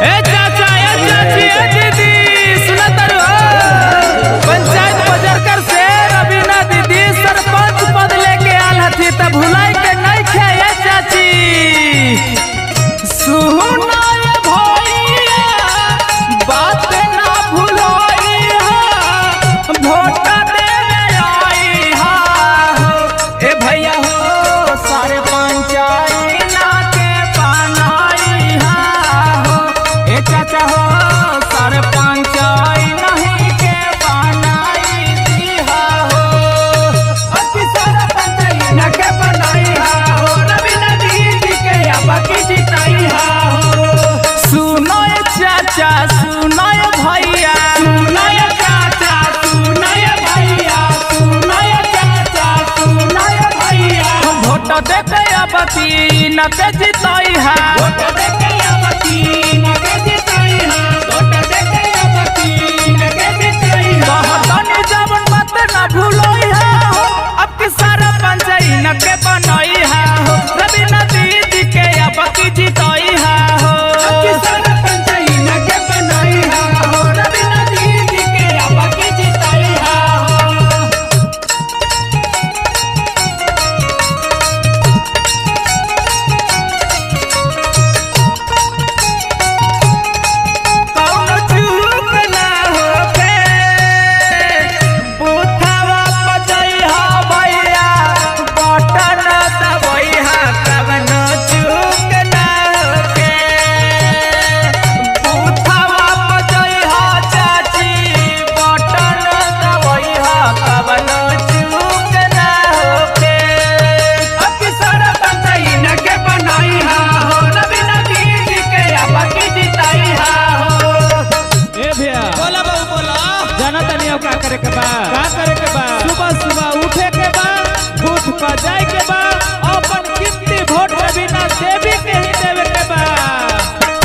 ए चाचा ए चाची ए दीदी सुनत रहो पंचायत बजरकर से रवीना दीदी सरपंच पद लेके आल हथी त भुलाई के नहीं खे ए चाची सुना ये भैया बात ना भुलाइया वोट देवे आई हा ए भैया हो सारे पंचायत ना के बनाई हा हो ए चाचा हो सारे पंचायत नहीं के बनाई दिहा हो अति सारा पंचायत ना के बनाई हा हो रवीना दीदी के बाकी जिताई हा हो सुनो ए चाचा सुनो ए भैया सुनो ये चाचा सुनो ये भैया सुनो ये चाचा सुनो ये भैया वोट देके अबकी न के जिताई है वोट देके अबकी न के जिताई हा वोट देके अबकी न के जिताई हा कहतनी जवन बात न भूलोई है हो अब की सारा पंचायत न के बनाई है हो रवीना दीदी के अबकी जिताई है हो अति सारा पंचायत ना के बनाई हा हो रवीना दीदी के बाकी जिताई हा हो कौन चूक ना होके बुथवा बजैहा भैया बटन दबैहा कवन चूक ना होके बुथवा बजैहा चाची बटन दबैहा कवन चूक ना होके अति सारा पंचायत ना के बनाई हा हो रवीना दीदी के बाकी जिताई हा हो ए भैया बोला बाबू बोला जाना तनी अब का करे के बा का करे के बा सुबह सुबह उठे के बा बूथ पर जाए के बा अपन कीमती वोट रवीना देवी के ही देवे के बा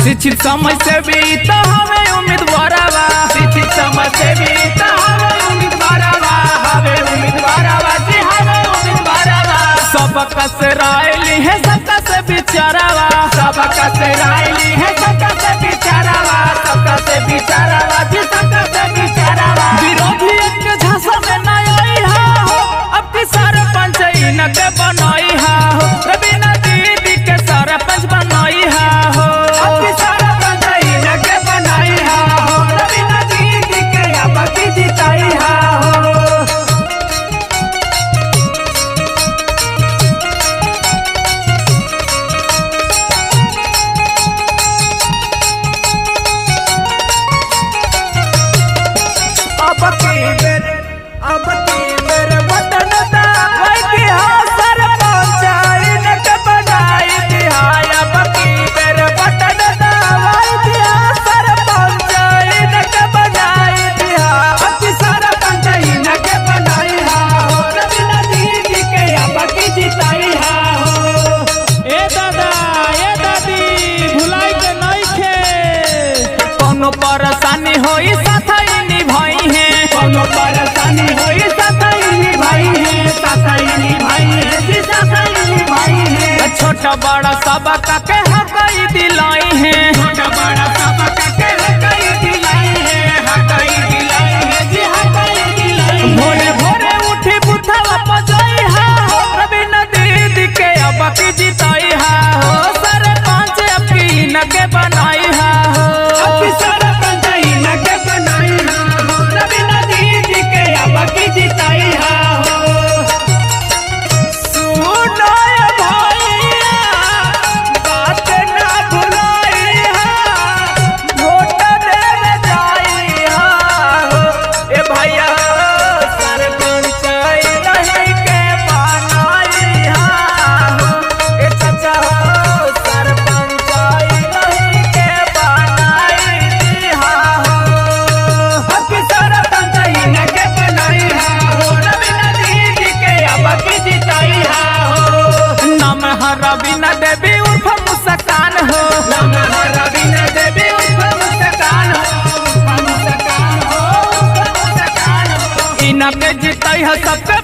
शिक्षित समय से भी तो हमें उम्मीदवारवा शिक्षित समाज से भी तो हमें उम्मीदवारवा हमें उम्मीदवारवा जी हमें उम्मीदवारवा सबका से रायली है सबका से बिचारावा सबका से रायली है सबका से बिचारावा सबका से बिचारावा जी सबका से बिचारावा विरोधी के झांसा में न आई हा हो अब की सारे पंचायत न के बनाई हा हो रवीना दीदी के सरपंच बनाई हा हो अति सारा पंचायत ना के बनाई हा हो रवीना दीदी के बाकी जिताई हा हो अब की बेर बटन दबाई दिहा सरपंचायत न के बनाई दिहा अब की बेर बटन दबाई दिहा सरपंचायत न के बनाई दिहा अति सारा पंचायत ना के बनाई हा हो रवीना दीदी के बाकी जिताई हा हो ए दादा ए दादी भुलाई के नहीं खे कोनो परेशानी होई साथ ही निभाई है कोनो परेशानी होई सताई भाई है सताई भाई है जी सताई भाई है छोटा बड़ा सबका के हकई दिलाई है छोटा बड़ा सबका के हकाई दिलाई है हकाई दिलाई है जी हकाई दिलाई है भोरे भोरे उठी बुथवा बजाई हा हो रवीना दीदी के अबकी जिताई हा हो सरपंच अपकी न के बनाई हा हो अति सारा पंचायत ना के बनाई हा हो रवीना दीदी के बाकी जिताई हा हो सुनो ये भैया बात ना भुलाई हा वोट देवे जाई हा हो ए भैया सरपंच नहीं के बनाई हा हो ए चाचा हो सरपंच नहीं के बनाई दिहा हो अति सारा पंचायत ना के बनाई हा हो रवीना दीदी के बाकी जिताई हा हो नाम है रवीना देवी उर्फ मुस्कान हो नमः रवीना देवी उर्फ मुस्कान हो मुस्कान हो मुस्कान हो इनके जिताई है सबके